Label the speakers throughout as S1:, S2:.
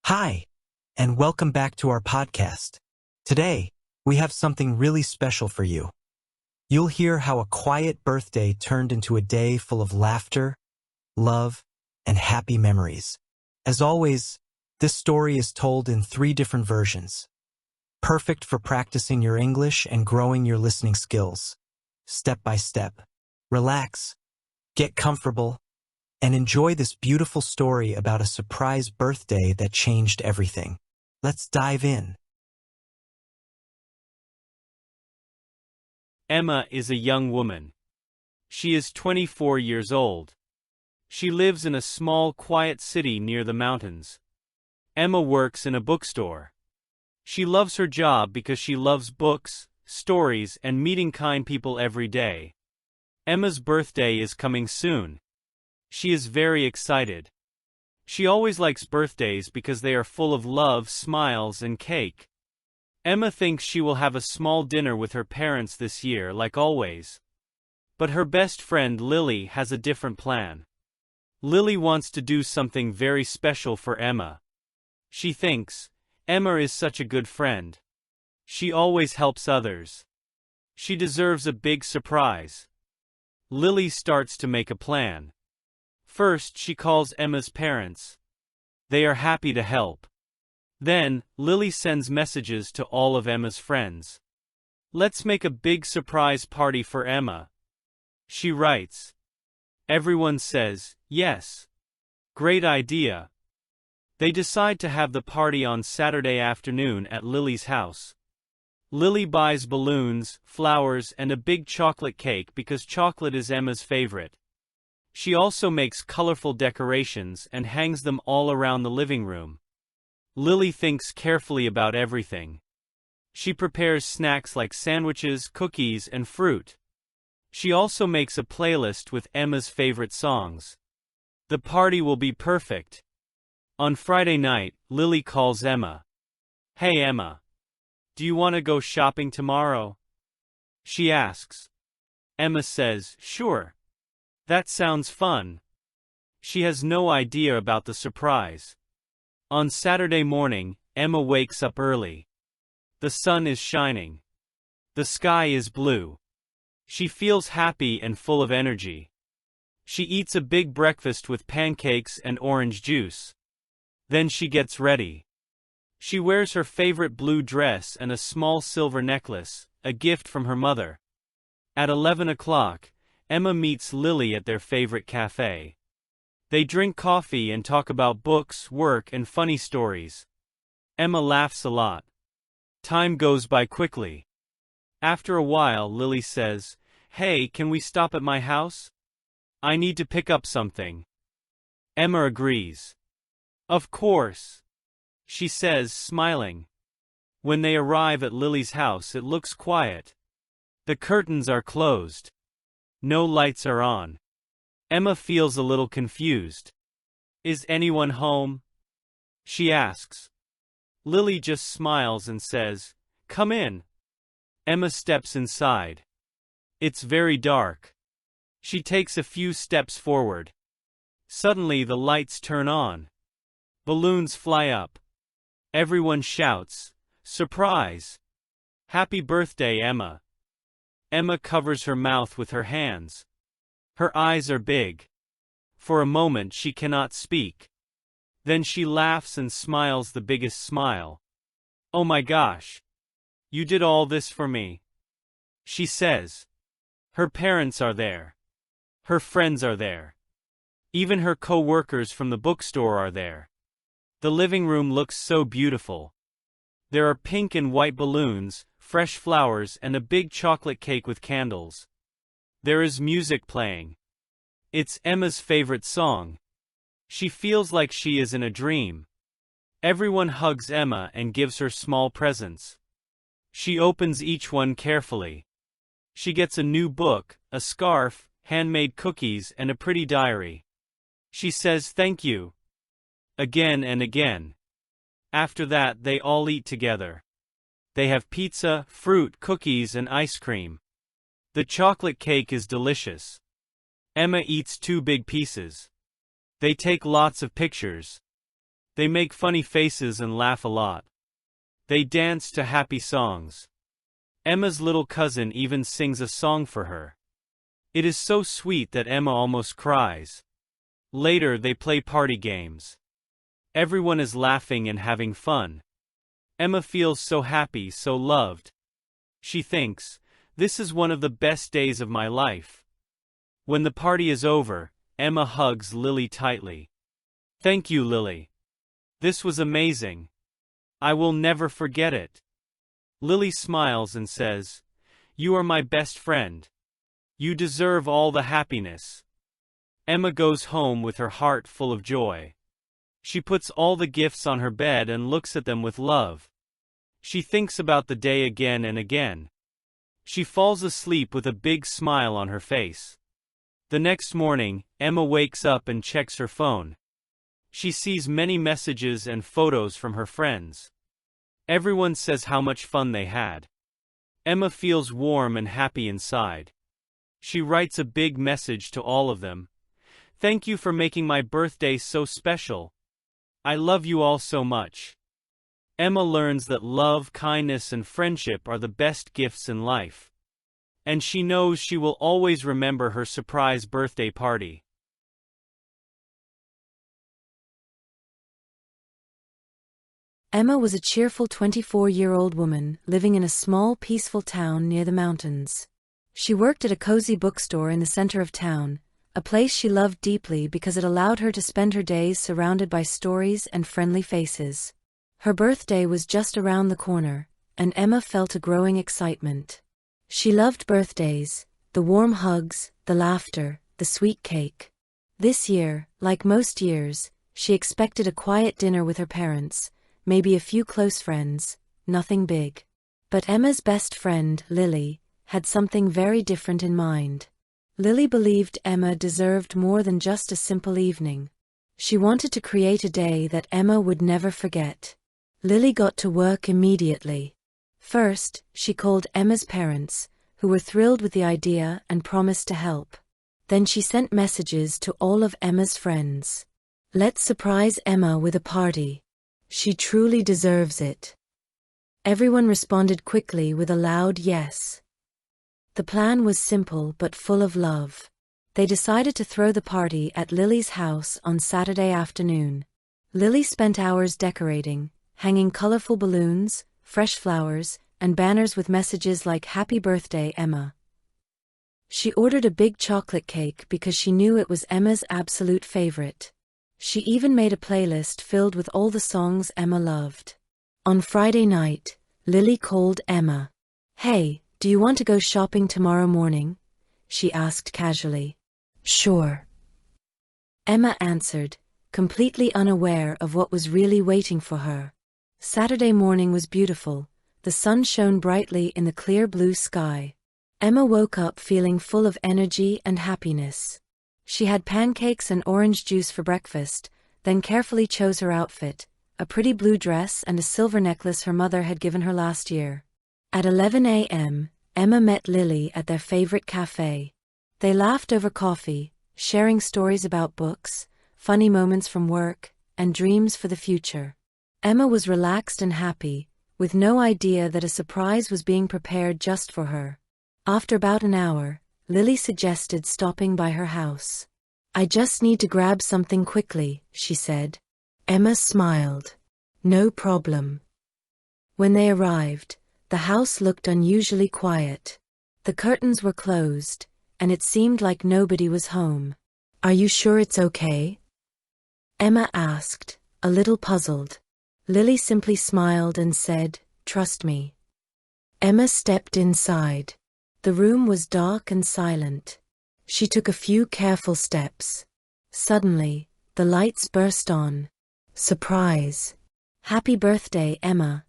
S1: Hi, and welcome back to our podcast. Today, we have something really special for you. You'll hear how a quiet birthday turned into a day full of laughter, love, and happy memories. As always, this story is told in 3 different versions, perfect for practicing your English and growing your listening skills. Step by step. Relax, get comfortable, and enjoy this beautiful story about a surprise birthday that changed everything. Let's dive in.
S2: Emma is a young woman. She is 24 years old. She lives in a small, quiet city near the mountains. Emma works in a bookstore. She loves her job because she loves books, stories, and meeting kind people every day. Emma's birthday is coming soon. She is very excited. She always likes birthdays because they are full of love, smiles, and cake. Emma thinks she will have a small dinner with her parents this year, like always. But her best friend Lily has a different plan. Lily wants to do something very special for Emma. She thinks, Emma is such a good friend. She always helps others. She deserves a big surprise. Lily starts to make a plan. First, she calls Emma's parents. They are happy to help. Then, Lily sends messages to all of Emma's friends. Let's make a big surprise party for Emma. She writes. Everyone says, yes. Great idea. They decide to have the party on Saturday afternoon at Lily's house. Lily buys balloons, flowers, and a big chocolate cake because chocolate is Emma's favorite. She also makes colorful decorations and hangs them all around the living room. Lily thinks carefully about everything. She prepares snacks like sandwiches, cookies, and fruit. She also makes a playlist with Emma's favorite songs. The party will be perfect. On Friday night, Lily calls Emma. Hey Emma. Do you want to go shopping tomorrow? She asks. Emma says, sure. That sounds fun. She has no idea about the surprise. On Saturday morning, Emma wakes up early. The sun is shining. The sky is blue. She feels happy and full of energy. She eats a big breakfast with pancakes and orange juice. Then she gets ready. She wears her favorite blue dress and a small silver necklace, a gift from her mother. At 11 o'clock, Emma meets Lily at their favorite cafe. They drink coffee and talk about books, work, and funny stories. Emma laughs a lot. Time goes by quickly. After a while, Lily says, Hey, can we stop at my house? I need to pick up something. Emma agrees. Of course, she says, smiling. When they arrive at Lily's house, it looks quiet. The curtains are closed. No lights are on. Emma feels a little confused. Is anyone home? She asks. Lily just smiles and says, Come in. Emma steps inside. It's very dark. She takes a few steps forward. Suddenly the lights turn on. Balloons fly up. Everyone shouts, Surprise! Happy birthday, Emma! Emma covers her mouth with her hands. Her eyes are big. For a moment she cannot speak. Then she laughs and smiles the biggest smile. Oh my gosh! You did all this for me! She says. Her parents are there. Her friends are there. Even her co-workers from the bookstore are there. The living room looks so beautiful. There are pink and white balloons, fresh flowers, and a big chocolate cake with candles. There is music playing. It's Emma's favorite song. She feels like she is in a dream. Everyone hugs Emma and gives her small presents. She opens each one carefully. She gets a new book, a scarf, handmade cookies, and a pretty diary. She says thank you. Again and again. After that, they all eat together. They have pizza, fruit, cookies, and ice cream. The chocolate cake is delicious. Emma eats 2 big pieces. They take lots of pictures. They make funny faces and laugh a lot. They dance to happy songs. Emma's little cousin even sings a song for her. It is so sweet that Emma almost cries. Later they play party games. Everyone is laughing and having fun. Emma feels so happy, so loved. She thinks, "This is one of the best days of my life." When the party is over, Emma hugs Lily tightly. "Thank you, Lily. This was amazing. I will never forget it." Lily smiles and says, "You are my best friend. You deserve all the happiness." Emma goes home with her heart full of joy. She puts all the gifts on her bed and looks at them with love. She thinks about the day again and again. She falls asleep with a big smile on her face. The next morning, Emma wakes up and checks her phone. She sees many messages and photos from her friends. Everyone says how much fun they had. Emma feels warm and happy inside. She writes a big message to all of them. "Thank you for making my birthday so special. I love you all so much." Emma learns that love, kindness, and friendship are the best gifts in life. And she knows she will always remember her surprise birthday party.
S3: Emma was a cheerful 24-year-old woman living in a small, peaceful town near the mountains. She worked at a cozy bookstore in the center of town, a place she loved deeply because it allowed her to spend her days surrounded by stories and friendly faces. Her birthday was just around the corner, and Emma felt a growing excitement. She loved birthdays, the warm hugs, the laughter, the sweet cake. This year, like most years, she expected a quiet dinner with her parents, maybe a few close friends, nothing big. But Emma's best friend, Lily, had something very different in mind. Lily believed Emma deserved more than just a simple evening. She wanted to create a day that Emma would never forget. Lily got to work immediately. First, she called Emma's parents, who were thrilled with the idea and promised to help. Then she sent messages to all of Emma's friends. "Let's surprise Emma with a party. She truly deserves it." Everyone responded quickly with a loud yes. The plan was simple but full of love. They decided to throw the party at Lily's house on Saturday afternoon. Lily spent hours decorating, hanging colorful balloons, fresh flowers, and banners with messages like "Happy Birthday, Emma." She ordered a big chocolate cake because she knew it was Emma's absolute favorite. She even made a playlist filled with all the songs Emma loved. On Friday night, Lily called Emma. "Hey, do you want to go shopping tomorrow morning?" she asked casually. "Sure," Emma answered, completely unaware of what was really waiting for her. Saturday morning was beautiful. The sun shone brightly in the clear blue sky. Emma woke up feeling full of energy and happiness. She had pancakes and orange juice for breakfast, then carefully chose her outfit, a pretty blue dress and a silver necklace her mother had given her last year. At 11 a.m., Emma met Lily at their favorite cafe. They laughed over coffee, sharing stories about books, funny moments from work, and dreams for the future. Emma was relaxed and happy, with no idea that a surprise was being prepared just for her. After about an hour, Lily suggested stopping by her house. "I just need to grab something quickly," she said. Emma smiled. "No problem." When they arrived, the house looked unusually quiet. The curtains were closed, and it seemed like nobody was home. "Are you sure it's okay?" Emma asked, a little puzzled. Lily simply smiled and said, "Trust me." Emma stepped inside. The room was dark and silent. She took a few careful steps. Suddenly, the lights burst on. "Surprise! Happy birthday, Emma!"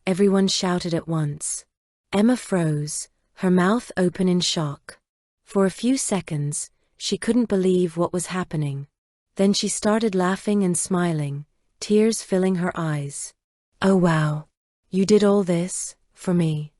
S3: everyone shouted at once. Emma froze, her mouth open in shock. For a few seconds, she couldn't believe what was happening. Then she started laughing and smiling, tears filling her eyes. "Oh wow! You did all this, for me?"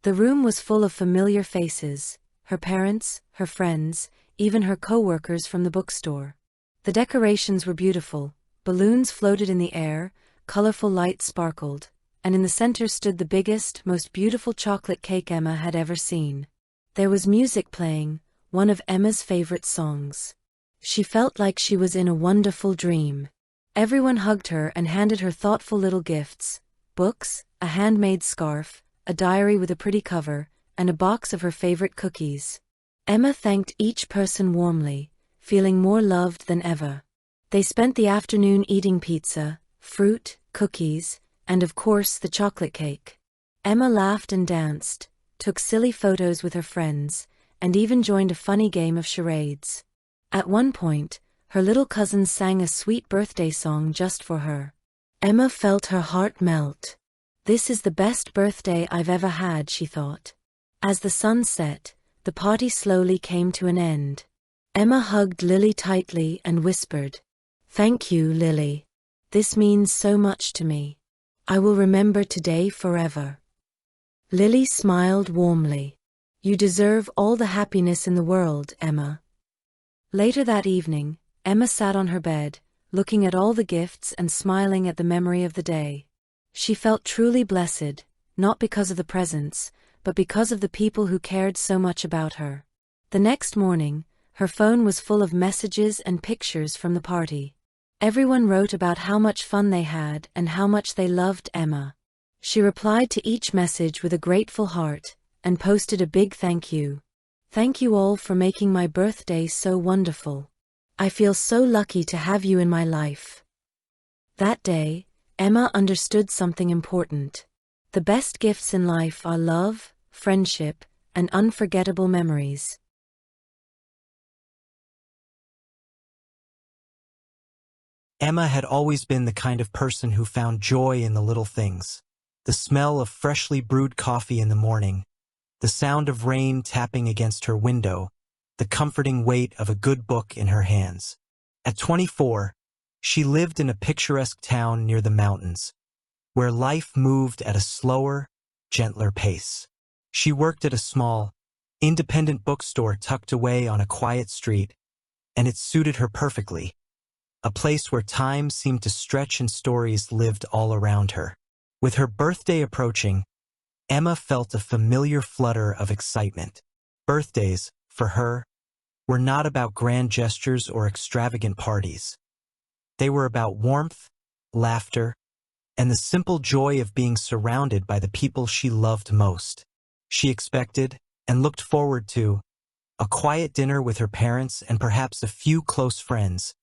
S3: The room was full of familiar faces, her parents, her friends, even her co-workers from the bookstore. The decorations were beautiful, Balloons floated in the air, colorful lights sparkled, and in the center stood the biggest, most beautiful chocolate cake Emma had ever seen. There was music playing, one of Emma's favorite songs. She felt like she was in a wonderful dream. Everyone hugged her and handed her thoughtful little gifts: books, a handmade scarf, a diary with a pretty cover, and a box of her favorite cookies. Emma thanked each person warmly, feeling more loved than ever. They spent the afternoon eating pizza, fruit, cookies, and of course the chocolate cake. Emma laughed and danced, took silly photos with her friends, and even joined a funny game of charades. At one point, her little cousin sang a sweet birthday song just for her. Emma felt her heart melt. This is the best birthday I've ever had, she thought. As the sun set, the party slowly came to an end. Emma hugged Lily tightly and whispered, "Thank you, Lily. This means so much to me. I will remember today forever." Lily smiled warmly. "You deserve all the happiness in the world, Emma." Later that evening, Emma sat on her bed, looking at all the gifts and smiling at the memory of the day. She felt truly blessed, not because of the presents, but because of the people who cared so much about her. The next morning, her phone was full of messages and pictures from the party. Everyone wrote about how much fun they had and how much they loved Emma. She replied to each message with a grateful heart, and posted a big thank you. "Thank you all for making my birthday so wonderful. I feel so lucky to have you in my life." That day, Emma understood something important. The best gifts in life are love, friendship, and unforgettable memories.
S1: Emma had always been the kind of person who found joy in the little things. The smell of freshly brewed coffee in the morning, the sound of rain tapping against her window, the comforting weight of a good book in her hands. At 24, she lived in a picturesque town near the mountains, where life moved at a slower, gentler pace. She worked at a small, independent bookstore tucked away on a quiet street, and it suited her perfectly. A place where time seemed to stretch and stories lived all around her. With her birthday approaching, Emma felt a familiar flutter of excitement. Birthdays, for her, were not about grand gestures or extravagant parties. They were about warmth, laughter, and the simple joy of being surrounded by the people she loved most. She expected, and looked forward to, a quiet dinner with her parents and perhaps a few close friends,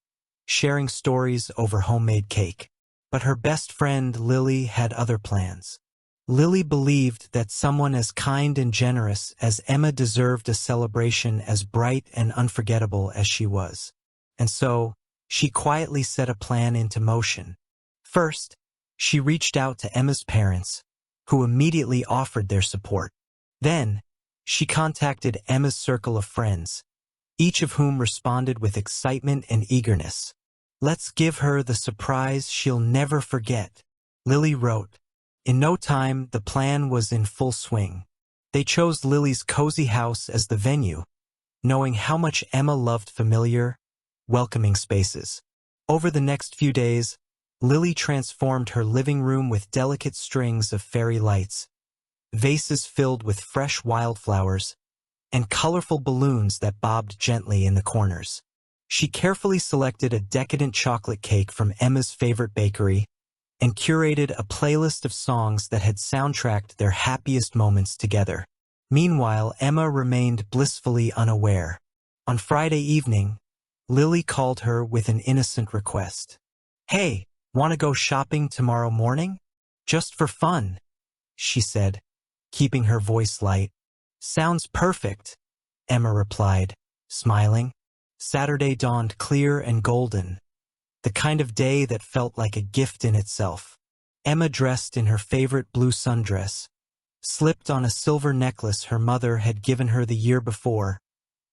S1: sharing stories over homemade cake. But her best friend Lily had other plans. Lily believed that someone as kind and generous as Emma deserved a celebration as bright and unforgettable as she was. And so, she quietly set a plan into motion. First, she reached out to Emma's parents, who immediately offered their support. Then, she contacted Emma's circle of friends, each of whom responded with excitement and eagerness. "Let's give her the surprise she'll never forget," Lily wrote. In no time, the plan was in full swing. They chose Lily's cozy house as the venue, knowing how much Emma loved familiar, welcoming spaces. Over the next few days, Lily transformed her living room with delicate strings of fairy lights, vases filled with fresh wildflowers, and colorful balloons that bobbed gently in the corners. She carefully selected a decadent chocolate cake from Emma's favorite bakery and curated a playlist of songs that had soundtracked their happiest moments together. Meanwhile, Emma remained blissfully unaware. On Friday evening, Lily called her with an innocent request. "Hey, want to go shopping tomorrow morning? Just for fun," she said, keeping her voice light. "Sounds perfect," Emma replied, smiling. Saturday dawned clear and golden, the kind of day that felt like a gift in itself. Emma dressed in her favorite blue sundress, slipped on a silver necklace her mother had given her the year before,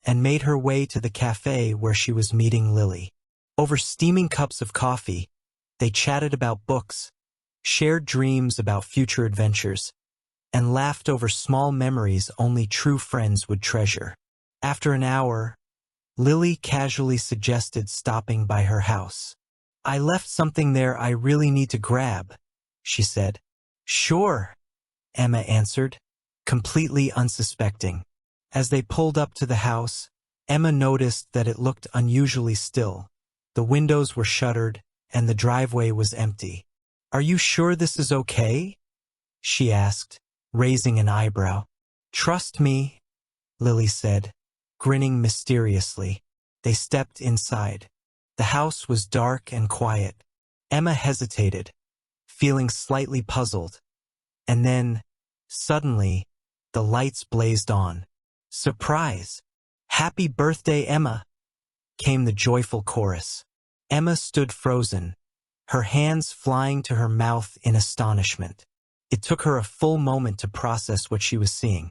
S1: and made her way to the cafe where she was meeting Lily. Over steaming cups of coffee, they chatted about books, shared dreams about future adventures, and laughed over small memories only true friends would treasure. After an hour, Lily casually suggested stopping by her house. I left something there I really need to grab, she said. Sure, Emma answered, completely unsuspecting. As they pulled up to the house, Emma noticed that it looked unusually still. The windows were shuttered, and the driveway was empty. Are you sure this is okay? She asked, raising an eyebrow. Trust me, Lily said, grinning mysteriously. They stepped inside. The house was dark and quiet. Emma hesitated, feeling slightly puzzled. And then, suddenly, the lights blazed on. Surprise! Happy birthday, Emma! Came the joyful chorus. Emma stood frozen, her hands flying to her mouth in astonishment. It took her a full moment to process what she was seeing.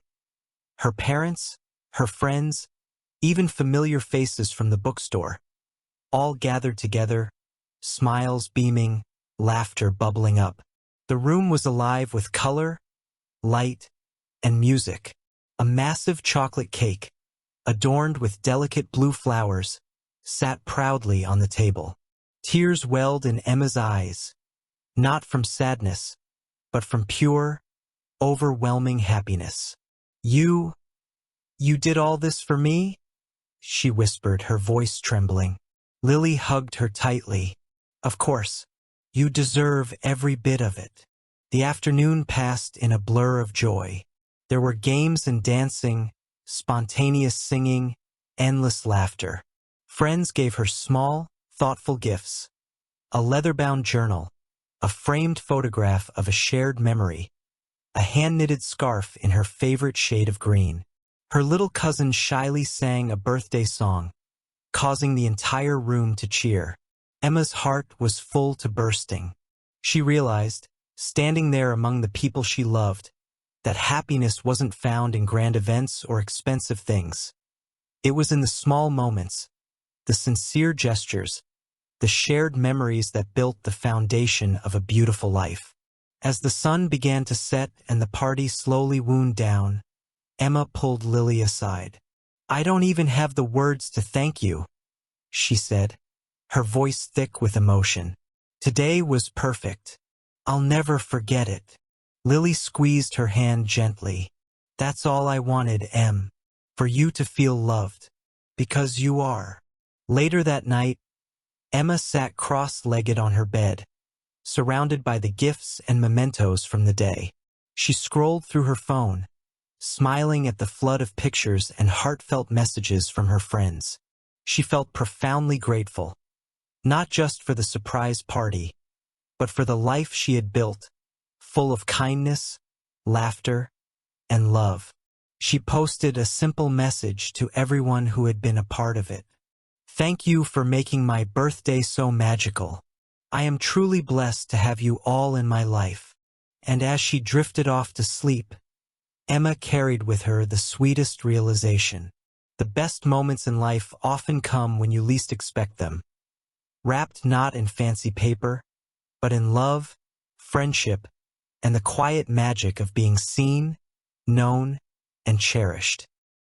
S1: Her parents, her friends, even familiar faces from the bookstore, all gathered together, smiles beaming, laughter bubbling up. The room was alive with color, light, and music. A massive chocolate cake, adorned with delicate blue flowers, sat proudly on the table. Tears welled in Emma's eyes, not from sadness, but from pure, overwhelming happiness. You did all this for me? She whispered, her voice trembling. Lily hugged her tightly. Of course, you deserve every bit of it. The afternoon passed in a blur of joy. There were games and dancing, spontaneous singing, endless laughter. Friends gave her small, thoughtful gifts. A leather-bound journal, a framed photograph of a shared memory, a hand-knitted scarf in her favorite shade of green. Her little cousin shyly sang a birthday song, causing the entire room to cheer. Emma's heart was full to bursting. She realized, standing there among the people she loved, that happiness wasn't found in grand events or expensive things. It was in the small moments, the sincere gestures, the shared memories that built the foundation of a beautiful life. As the sun began to set and the party slowly wound down, Emma pulled Lily aside. I don't even have the words to thank you, she said, her voice thick with emotion. Today was perfect. I'll never forget it. Lily squeezed her hand gently. That's all I wanted, Em. For you to feel loved. Because you are. Later that night, Emma sat cross-legged on her bed, surrounded by the gifts and mementos from the day. She scrolled through her phone, smiling at the flood of pictures and heartfelt messages from her friends. She felt profoundly grateful, not just for the surprise party, but for the life she had built, full of kindness, laughter, and love. She posted a simple message to everyone who had been a part of it. Thank you for making my birthday so magical. I am truly blessed to have you all in my life. And as she drifted off to sleep, Emma carried with her the sweetest realization. The best moments in life often come when you least expect them. Wrapped not in fancy paper, but in love, friendship, and the quiet magic of being seen, known, and cherished.